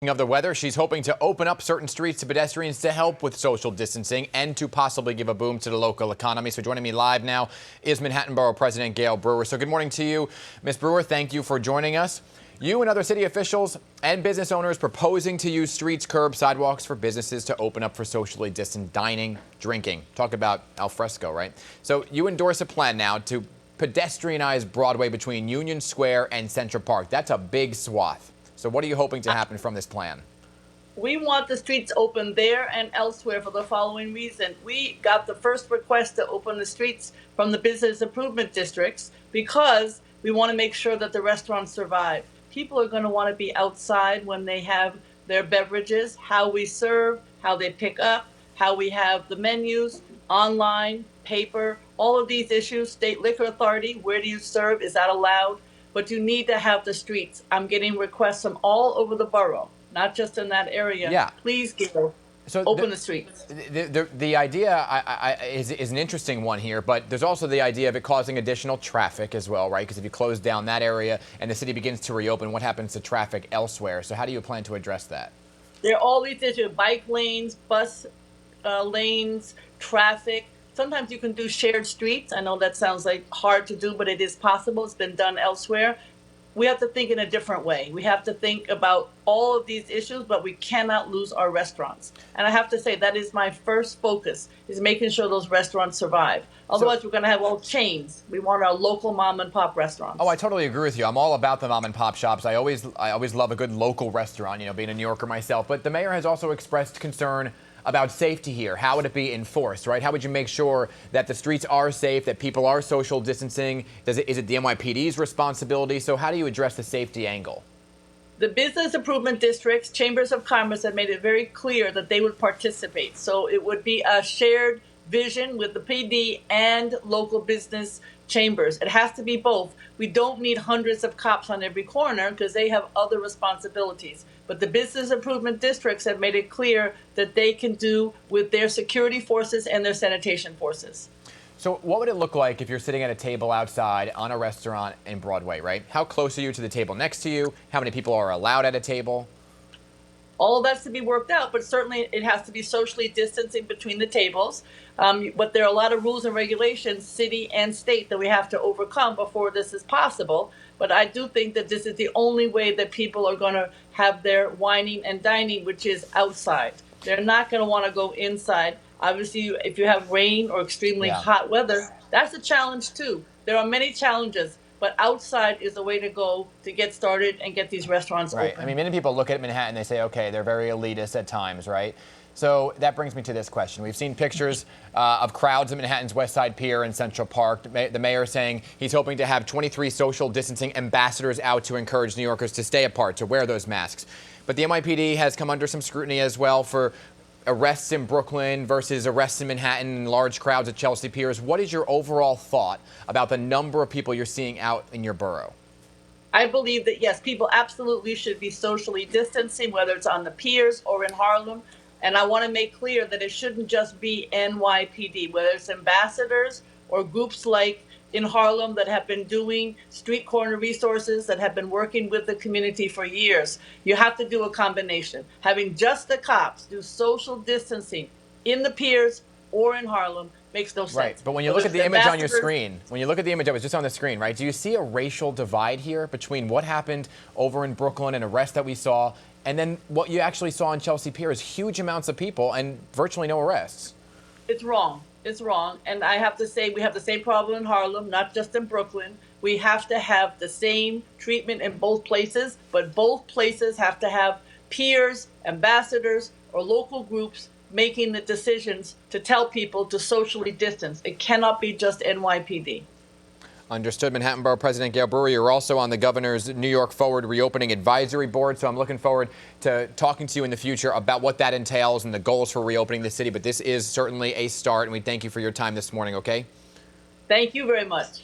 Of the weather, she's hoping to open up certain streets to pedestrians to help with social distancing and to possibly give a boom to the local economy. So joining me live now is Manhattan Borough President Gale Brewer. So good morning to you, Ms. Brewer. Thank you for joining us. You and other city officials and business owners proposing to use streets, curbs, sidewalks for businesses to open up for socially distant dining, drinking. Talk about al fresco, right? So you endorse a plan now to pedestrianize Broadway between Union Square and Central Park. That's a big swath. So what are you hoping to happen from this plan? We want the streets open there and elsewhere for the following reason. We got the first request to open the streets from the business improvement districts because we want to make sure that the restaurants survive. People are going to want to be outside when they have their beverages, how we serve, how they pick up, how we have the menus, online, paper, all of these issues. State Liquor Authority, where do you serve? Is that allowed? But you need to have the streets. I'm getting requests from all over the borough, not just in that area. Yeah. Please, Gale, open the streets. The idea is an interesting one here, but there's also the idea of it causing additional traffic as well, right? Because if you close down that area and the city begins to reopen, what happens to traffic elsewhere? So how do you plan to address that? There are all these issues: bike lanes, bus lanes, traffic. Sometimes you can do shared streets. I know that sounds like hard to do, but it is possible. It's been done elsewhere. We have to think in a different way. We have to think about all of these issues, but we cannot lose our restaurants. And I have to say that is my first focus, is making sure those restaurants survive. Otherwise, we're going to have all chains. We want our local mom and pop restaurants. Oh, I totally agree with you. I'm all about the mom and pop shops. I always love a good local restaurant, being a New Yorker myself. But the mayor has also expressed concern about safety here. How would it be enforced, right? How would you make sure that the streets are safe, that people are social distancing? Is it the NYPD's responsibility? So how do you address the safety angle? The business improvement districts, chambers of commerce have made it very clear that they would participate. So it would be a shared vision with the PD and local business chambers. It has to be both. We don't need hundreds of cops on every corner because they have other responsibilities. But the business improvement districts have made it clear that they can do with their security forces and their sanitation forces. So what would it look like if you're sitting at a table outside on a restaurant in Broadway, right? How close are you to the table next to you? How many people are allowed at a table? All of that's to be worked out, but certainly it has to be socially distancing between the tables. But there are a lot of rules and regulations, city and state, that we have to overcome before this is possible. But I do think that this is the only way that people are going to have their wining and dining, which is outside. They're not going to want to go inside. Obviously, if you have rain or extremely hot weather, that's a challenge too. There are many challenges. But outside is the way to go to get started and get these restaurants open. I mean, many people look at Manhattan and they say, okay, they're very elitist at times, right? So that brings me to this question. We've seen pictures of crowds at Manhattan's West Side Pier and Central Park. The mayor saying he's hoping to have 23 social distancing ambassadors out to encourage New Yorkers to stay apart, to wear those masks. But the NYPD has come under some scrutiny as well for arrests in Brooklyn versus arrests in Manhattan and large crowds at Chelsea Piers. What is your overall thought about the number of people you're seeing out in your borough? I believe that, yes, people absolutely should be socially distancing, whether it's on the piers or in Harlem. And I want to make clear that it shouldn't just be NYPD, whether it's ambassadors or groups like in Harlem that have been doing street corner resources, that have been working with the community for years. You have to do a combination. Having just the cops do social distancing in the piers or in Harlem makes no sense. Right, but when you look at the image on your screen, when you look at the image that was just on the screen, right, do you see a racial divide here between what happened over in Brooklyn, an arrest that we saw, and then what you actually saw in Chelsea Piers? Huge amounts of people and virtually no arrests. It's wrong. It's wrong. And I have to say, we have the same problem in Harlem, not just in Brooklyn. We have to have the same treatment in both places, but both places have to have peers, ambassadors, or local groups making the decisions to tell people to socially distance. It cannot be just NYPD. Understood. Manhattan Borough President Gale Brewer, you're also on the governor's New York Forward Reopening Advisory Board, so I'm looking forward to talking to you in the future about what that entails and the goals for reopening the city. But this is certainly a start, and we thank you for your time this morning, okay? Thank you very much.